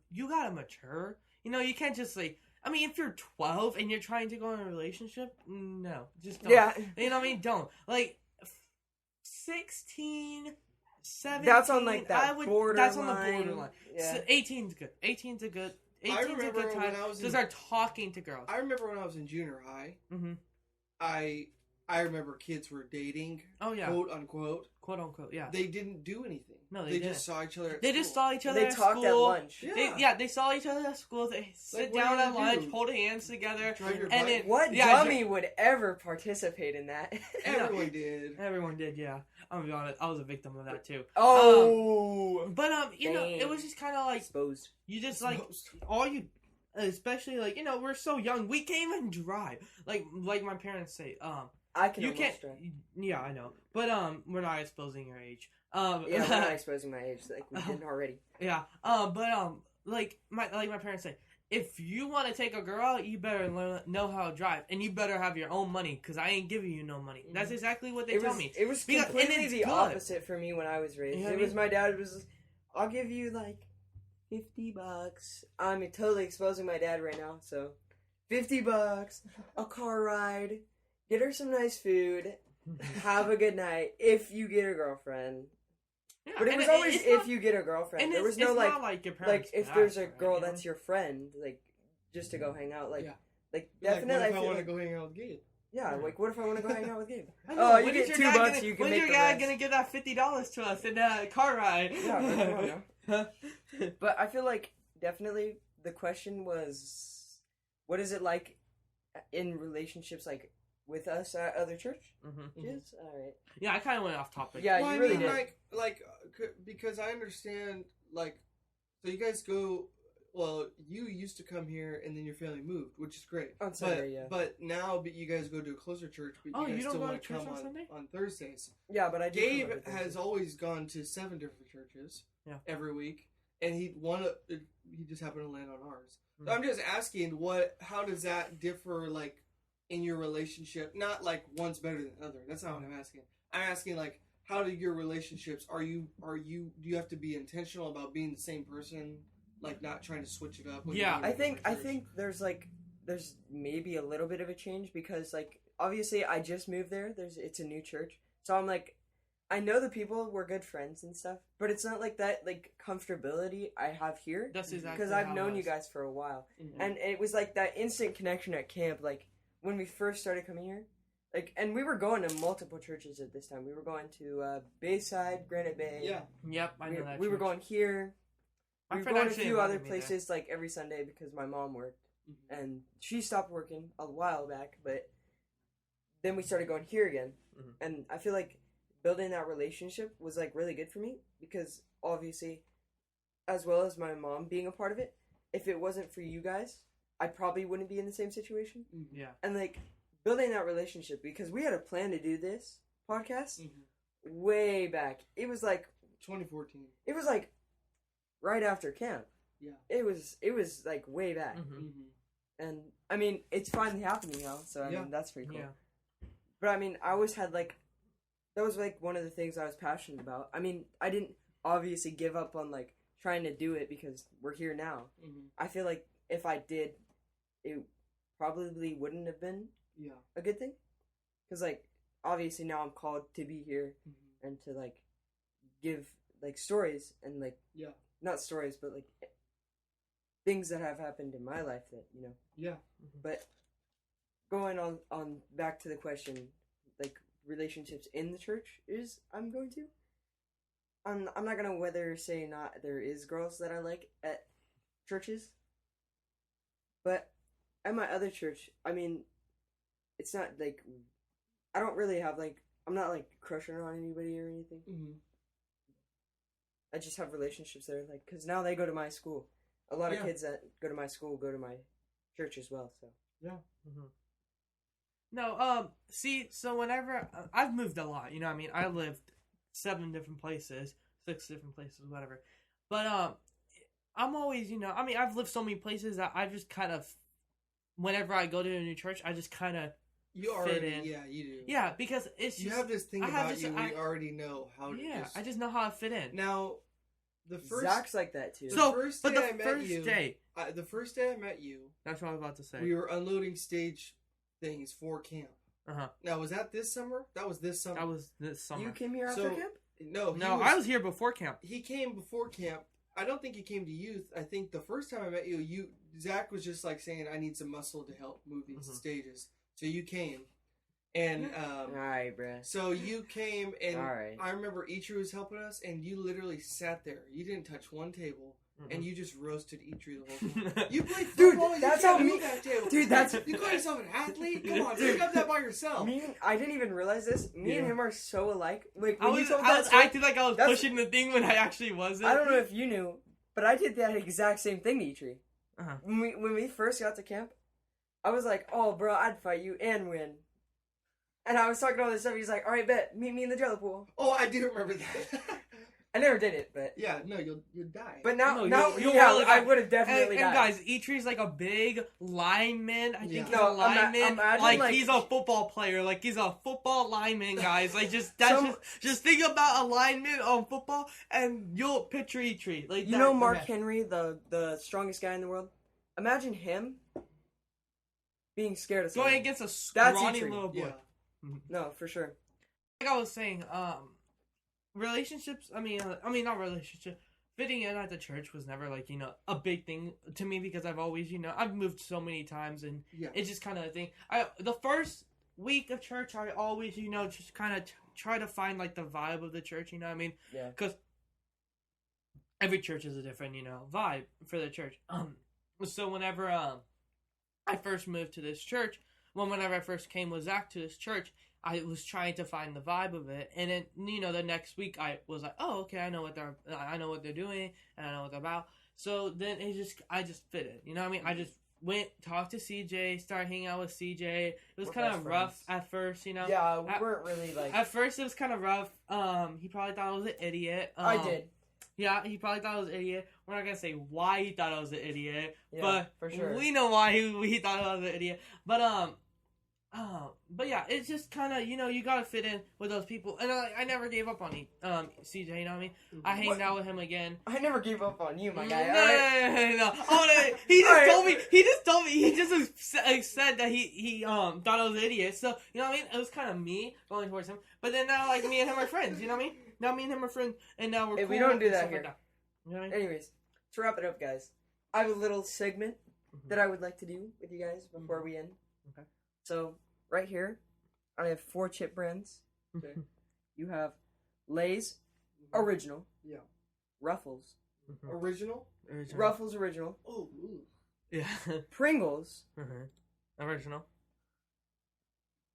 mature. You know, you can't just, like, I mean, if you're 12 and you're trying to go in a relationship, no, just don't. Yeah. You know what I mean? Don't. Like, 16, 17. That's on like that borderline. That's on the borderline. Yeah. So 18's good. 18's a good. 18's a remember good time when I was to in- start talking to girls. I remember when I was in junior high, Mm-hmm. I remember kids were dating, Oh yeah, quote unquote. quote unquote. Yeah. They didn't do anything. No, they they didn't. just saw each other. At They just school. saw each other. They at talked at school. lunch. Yeah. They saw each other at school. They sit what down are you at gonna lunch, do? hold hands together, Drive your and bike? then What Yeah, dummy would ever participate in that? Everyone did. everyone did. Yeah, I'm gonna be honest. I was a victim of that too. Oh, But you know, it Dang. was just kind of like exposed. you just like all you, especially like, you know, we're so young, we can't even drive. Like my parents say, I can you almost can't. drive. Yeah, I know, but we're not exposing your age. Yeah, we're not exposing my age like we didn't already. Yeah. But like my parents say, if you want to take a girl out, you better know how to drive, and you better have your own money, because I ain't giving you no money. That's exactly what they tell me. It was Because- and completely it's the good. opposite for me when I was raised. You know what It I was mean? my dad was, I'll give you like $50. I'm totally exposing my dad right now. So, $50, a car ride, get her some nice food, have a good night if you get a girlfriend. Yeah, But it and was always it's if not- you get a girlfriend. and There was no it's like not like your parents if can there's a ask, right, girl you know? that's your friend, like just to go hang out, like Yeah. like Like, definitely. what if I I feel want to like go hang out with Gabe? yeah, like what if I want to go hang out with Gabe? I know, Oh, you when get is your $2, dad gonna- you can when's make your the dad rest. gonna give that $50 to us in a car ride? Yeah, but come on now. But I feel like definitely the question was, what is it like in relationships, like with us at other church? Mm-hmm. Yes, all right. Yeah, I kind of went off topic. Yeah, Well, you I really mean, did. because I understand, like, so you guys go. Well, you used to come here, and then your family moved, which is great. On Sunday, yeah. But now, you guys go to a closer church, but Oh, you you guys don't still go to want to church come on Sunday? on Thursdays. Yeah, but I do. Gabe come every has Thursday. always gone to 7 different churches. Yeah. Every week, and he just happened to land on ours. Mm. So I'm just asking, how does that differ, like, in your relationship? Not like one's better than the other. That's not what I'm asking. I'm asking, like, how do your relationships? Do you have to be intentional about being the same person, like not trying to switch it up? Yeah, I think there's maybe a little bit of a change because like obviously I just moved there. It's a new church, so I'm like, I know the people, we're good friends and stuff, but it's not like that like comfortability I have here. That's exactly because I've known you guys for a while, and it was like that instant connection at camp. Like when we first started coming here, like, and we were going to multiple churches at this time. We were going to Bayside, Granite Bay. Yeah. Yep, I know that. We were going here. My We were friend going a actually few other invited me there. places like every Sunday because my mom worked, and she stopped working a while back. But then we started going here again, and I feel like building that relationship was like really good for me because obviously, as well as my mom being a part of it, if it wasn't for you guys, I probably wouldn't be in the same situation. Yeah, and like building that relationship because we had a plan to do this podcast way back. It was like 2014. It was like right after camp. Yeah. It was like way back. And I mean, it's finally happening now, so I mean that's pretty cool. Yeah. But I mean, I always had like that was like one of the things I was passionate about. I mean, I didn't obviously give up on like trying to do it because we're here now. I feel like if I did, it probably wouldn't have been a good thing. Because like obviously now I'm called to be here and to like give like stories and like not stories but like things that have happened in my life that but going on back to the question, like relationships in the church is I'm not gonna whether say not there is girls that I like at churches, but at my other church, I mean, it's not like I don't really have like I'm not like crushing on anybody or anything. I just have relationships there, like because now they go to my school. A lot of kids that go to my school go to my church as well. So No, see, so whenever I've moved a lot, you know what I mean? I lived 7 different places, 6 different places, whatever. But I'm always, you know, I mean, I've lived so many places that I just kind of, whenever I go to a new church, I just kind of fit in. Yeah, you do. Yeah, because it's just, you have this thing about you. We already know how to. Yeah, I just know how to fit in. Now, the first Zach's like that too. So, the first but day the I met first you, day, the first day I met you, that's what I was about to say. we were unloading stage things for camp. Uh-huh. Now, was that this summer? That was this summer. That was this summer. You came here after camp? No, I was here before camp. He came before camp. I don't think he came to youth. I think the first time I met you, Zach was just like saying, "I need some muscle to help move these stages." So you came, and all right, bruh. So you came, and right. I remember Itri was helping us, and you literally sat there. You didn't touch one table. And you just roasted Itri the whole time. You played football. Dude, that's how me. That table. Dude, that's you call yourself an athlete? Come on, pick up that by yourself. I didn't even realize this. Me and him are so alike. Like I when was, you told I that was story, acting like I was pushing the thing when I actually wasn't. I don't know if you knew, but I did that exact same thing to Itri. When we first got to camp, I was like, "Oh, bro, I'd fight you and win." And I was talking all this stuff. He's like, "All right, bet, meet me in the jello pool." Oh, I do remember that. I never did it, but yeah, no, you'll die. But now, you'll I would have definitely died. And guys, Itri's like a big lineman. I think he's a lineman. Imagine, like he's a football player. Like he's a football lineman, guys. Like just think about a lineman on football, and you'll picture Itri. Like you know, Mark Henry, the strongest guy in the world. Imagine him being scared of someone. Going against a scrawny little boy. Yeah. No, for sure. Like I was saying, relationships. I mean, not relationship. Fitting in at the church was never like a big thing to me because I've always I've moved so many times and it's just kind of a thing. The first week of church I always just kind of try to find like the vibe of the church. You know what I mean? Yeah. Because every church is a different vibe for the church. So whenever I first moved to this church, whenever I first came with Zach to this church, I was trying to find the vibe of it, and then the next week I was like, oh, okay, I know what they're doing, and I know what they're about. So then I just fit it. You know what I mean? I just went, talked to CJ, started hanging out with CJ. It was kind of rough at first, Yeah, we weren't really like. At first, it was kind of rough. He probably thought I was an idiot. I did. Yeah, he probably thought I was an idiot. We're not gonna say why he thought I was an idiot, Yeah, but for sure. we know why he thought I was an idiot. But yeah, it's just kind of, you gotta fit in with those people, and I never gave up on you, CJ. You know what I mean? I hanged out with him again. I never gave up on you, my guy. No. Oh, no, he just told me. He just told me. He just said that he thought I was an idiot. So you know what I mean? It was kind of me going towards him. But then now, like, me and him are friends. You know what I mean? Now me and him are friends, and now we're Hey, cool. we don't do and that stuff here. like that. You know what I mean? Anyways, to wrap it up, guys, I have a little segment that I would like to do with you guys before we end. Okay. So right here, I have 4 chip brands. Okay. You have Lay's Original. Yeah. Ruffles. Original? Ruffles Original. Oh, ooh. Yeah. Pringles. Original.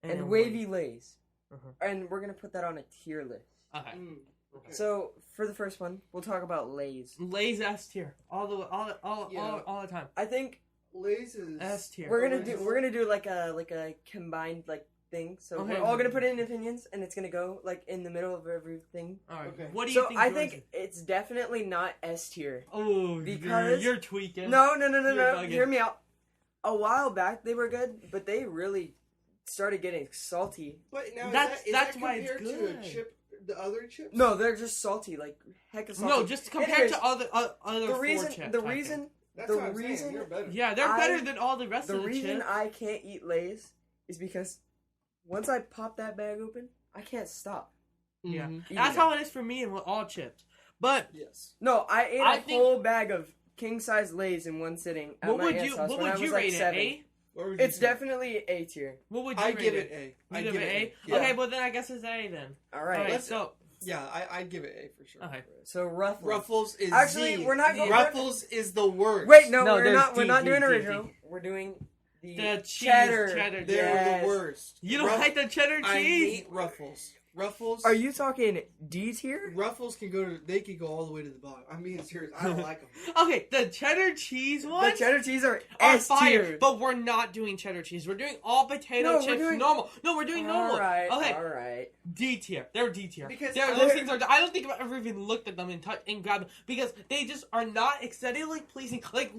And Wavy Lay's. Uh-huh. And we're going to put that on a tier list. Okay. Okay. So, for the first one, we'll talk about Lay's. Lay's S tier all the time. I think Lay's is S tier. we're gonna do like a combined like thing. So Okay. we're all gonna put in opinions, and it's gonna go like in the middle of everything. All right. Okay. What do you So think? I yours think is? it's definitely not S tier. Oh, because- you're tweaking. No. You're bugging. Hear me out. A while back they were good, but they really started getting salty. But now That's is that why it's compared to good. a chip, the other chips? No, they're just salty, like heck of salty. No, just compared Anyways, to other the four reason, chips. the I think. reason, That's the what I'm reason, saying. You're better. Yeah, they're I- better than all the rest the of the reason chips. I can't eat Lay's is because once I pop that bag open, I can't stop. Yeah, Mhm. that's how it is for me and with all chips. But Yes. No, I ate I a think- whole bag of king size Lay's in one sitting at what my would aunt's you house what when I would was you like rate it? 7. A? What would you It's say? definitely A tier. What would you I rate give it? it A. You I give it A? Yeah. Okay, but then I guess it's A then. All All right. right, let's- so Yeah, I'd give it A for sure. okay. So Ruffles. Ruffles is Actually, Z. we're not going. Ruffles is the worst. Wait, no, No, we're there's not. D, We're not D, doing D, original. D. We're doing the The cheese, cheddar. cheddar. They're Yes. the worst. You don't like the cheddar I cheese? hate Ruffles. Ruffles. Are you talking D tier? Ruffles can go to. They could go all the way to the bottom. I'm being serious. I don't like them. Okay, the cheddar cheese ones The cheddar cheese are are S fire, tier. but we're not doing cheddar cheese. We're doing all potato No, we're chips doing- normal. No, we're doing normal. All right. Okay, All right. D tier. They're D tier. Because Those things are. I don't think I've ever even looked at them and grabbed them because they just are not aesthetically pleasing. Like,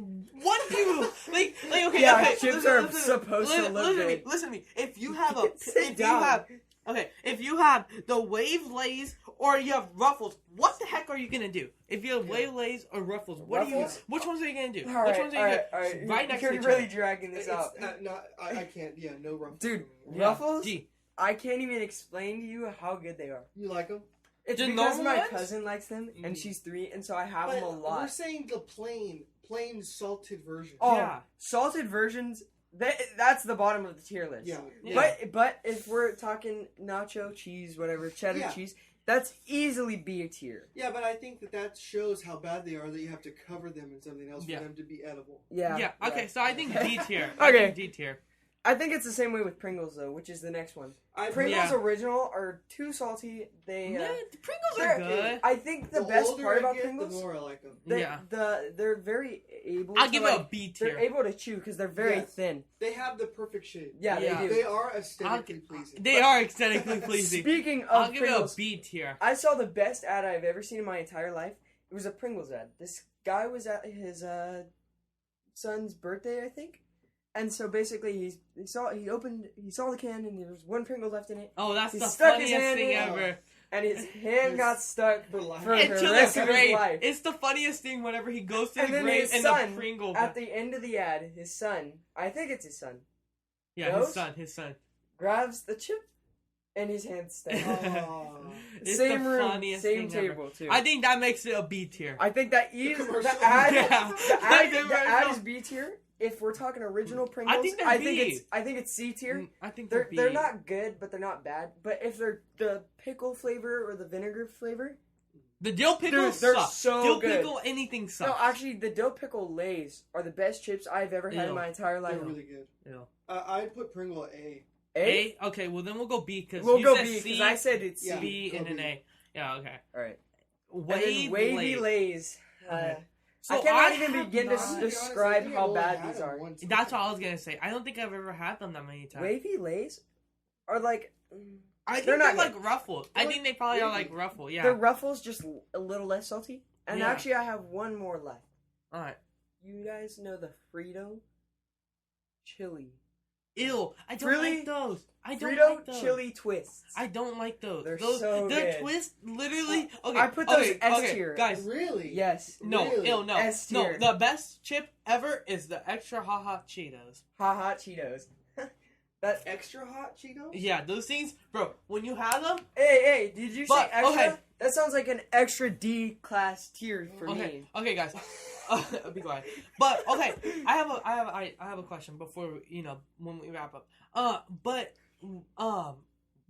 what do you like? Okay, Yeah, okay. chips are supposed to look listen to me. good. Listen to me. If you have a, Sit if you down. have, okay, if you have the Wave Lays or you have Ruffles, what the heck are you gonna do? If you have Wave Lays or Ruffles, what do you? Ruffles? Which ones are you gonna do? All Which right. ones All are you right. gonna? All right. Right next You're to each really other. dragging this It's out, not, I can't. Yeah, no Ruffles. dude. Yeah. Ruffles. D. I can't even explain to you how good they are. You like them? It's The because normal my ones? cousin likes them, and Mhm. she's 3, and so I have But them a lot. we're saying the plain salted version. Oh, Yeah. salted versions. That's the bottom of the tier list. Yeah. Yeah. But if we're talking nacho cheese, whatever cheddar Yeah. cheese, that's easily B tier. Yeah, but I think that shows how bad they are that you have to cover them in something else Yeah. for them to be edible. Yeah. Yeah. Okay. So I think D tier. Okay. I think D tier. I think it's the same way with Pringles though, which is the next one. Pringles Yeah. original are too salty. They Yeah, the Pringles are they're- good. I think the The best older part I about get, Pringles, the more I like them. Yeah. they're very able. I'll to, give like, it a B They're tier. able to chew because they're very Yes. thin. They have the perfect shape. Yeah, Yeah. they do. They are aesthetically pleasing. They are aesthetically pleasing. Speaking I'll of give it Pringles, a B tier. I saw the best ad I've ever seen in my entire life. It was a Pringles ad. This guy was at his son's birthday, I think. And so basically, he saw the can, and there was one Pringle left in it, Oh, that's He the stuck his funniest hand thing in. ever. and his hand got stuck For life. for Into the the rest of his grave. life. It's the funniest thing whenever he goes to And the then grave his and son, the Pringle. At the end of the ad, his son, I think it's his son, Yeah, goes- his son. grabs the chip, and his hand's stuck. Oh. It's Same the room, funniest same thing ever. table too. I think that makes it a B tier. I think that is The the commercial. ad. Yeah. The ad is B tier. If we're talking original Pringles, I think they're B. I think it's C tier. I think They're B. they're not good, but they're not bad. But if they're the pickle flavor or the vinegar flavor, The dill pickles Dude, they're suck. so dill good. pickle, anything sucks. no, actually, the dill pickle Lays are the best chips I've ever had Ew. in my entire life. They're really good. Ew. I'd put Pringle at A. A? A? Okay, well then we'll go B because We'll you go said B C, because I said it's Yeah. C. B, go and an B. A. Yeah, okay. All right. Wave And then wavy Lays. Lays. Okay. I So cannot I even have begin to not- describe how bad these are. That's all I was gonna say. I don't think I've ever had them that many times. Wavy Lays are like I think they're they're not like Ruffles. I They're think they probably are wavy. like Ruffle. Yeah. the Ruffles, just a little less salty. And Yeah. actually, I have one more left. All right. You guys know the Frito chili. Ew. I don't Really? like those. I don't Frito like those. chili twists. I don't like those. They're those, so their good. twist, literally. Okay, I put those okay, S okay, tier. guys. Really? Yes. No, Really? ew, no, S no. tier. The best chip ever is the extra hot Cheetos. Ha Cheetos. That. Extra hot Cheetos? Yeah, those things, bro. When you have them, Hey, did you say But, extra? okay. That sounds like an extra D class tier for okay, me. okay, guys. Be quiet. But okay, I have a question before when we wrap up.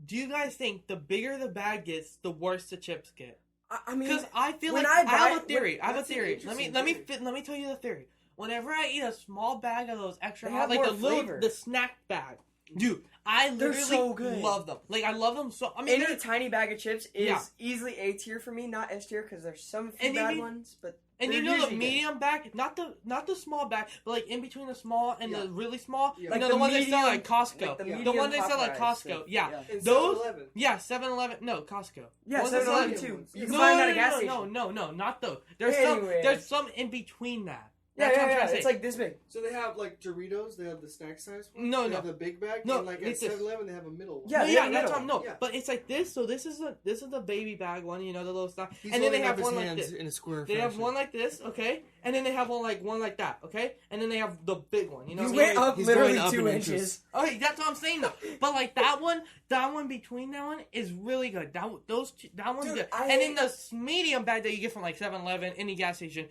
Do you guys think the bigger the bag gets, the worse the chips get? I mean, Because I feel when like I I have buy- a theory. I have a that's an theory. interesting Let me theory. tell you the theory. Whenever I eat a small bag of those extra They hot, have like more the little flavor. the snack bag, dude, I They're literally so good. love them. Like I love them so. I mean, any they're- tiny bag of chips is Yeah. easily A tier for me, not S tier, because there's some few And bad you- ones, but and you they're know the usually good. medium bag, not the small bag, but like in between the small and Yeah. the really small. Yeah. You Like know the the ones they sell medium- at Costco. like the Yeah. The medium one they sell at Popeyes, Costco. so- Yeah. And Those- 7-Eleven. Yeah, 7-Eleven. No, Costco. Yeah, The ones that sell 7-Eleven at- too. ones. You can No, find no, them at a gas no, station. no, not those. Anyways. There's some in between that. Yeah, That's what I'm yeah, trying yeah. to It's say. like this big. So they have like Doritos, they have the snack size one. No, they no. have the big bag. No, and like it's at this. 7-Eleven they have a middle one. Yeah, No, they yeah, have a that's middle what I'm, no, one. Yeah. but it's like this. So this is the baby bag one, the little stuff, He's and then they holding have up his one like hands this. in a square They have fashion. one like this, okay, and then they have one like that, okay, and then they have the big one. You know, You what I went mean? up He's literally going up 2 in inches. inches. Okay, that's what I'm saying though. But like that one between that one is really good. That one's Dude, good. I And then hate- the medium bag that you get from like 7-Eleven, any gas station,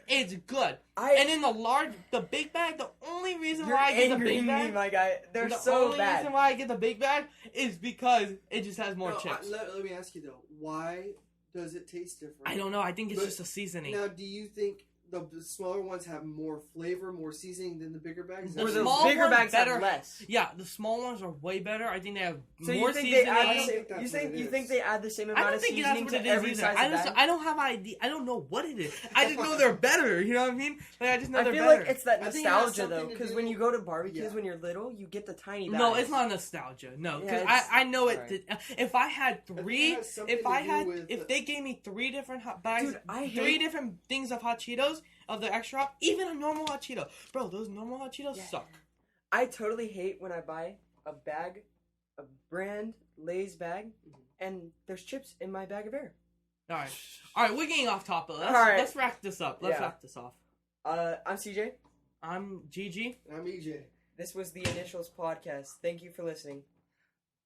it's good. I And then the big bag, the only reason you're why I get the angering big me, bag, my guy. They're the so only bad. reason why I get the big bag is because it just has more No, chips. let me ask you though, why does it taste different? I don't know. I think it's But just a seasoning. Now, do you think the smaller ones have more flavor, more seasoning than the bigger bags? The Or the small bigger ones bags better- have less. Yeah, the small ones are way better. I think they have So more you think seasoning. they add I the don't same? think that's You what think it you is. think they add the same I amount don't of think that's seasoning what to it is every either. size of bag? I don't have idea. I don't know what it is. I just know they're better. You know what I mean? Like I just know I they're feel better. like it's that I think it has nostalgia though, something to because do- when you go to barbecues Yeah. when you're little, you get the tiny bags. No, it's not nostalgia. No, because Yeah, it's- I know it. alright. If I had think it three, has something if to I do had, with if the- they gave me 3 different hot bags, Dude, I 3 hate- different things of hot Cheetos of the extra hot, even a normal hot Cheeto, bro, those normal hot Cheetos Yeah. suck. I totally hate when I buy a bag, a brand Lay's bag, and there's chips in my bag of air. All right, we're getting off topic. Let's, Alright. let's wrap this up. Let's Yeah. wrap this off. I'm CJ. I'm GG. I'm EJ. This was the Initials podcast. Thank you for listening.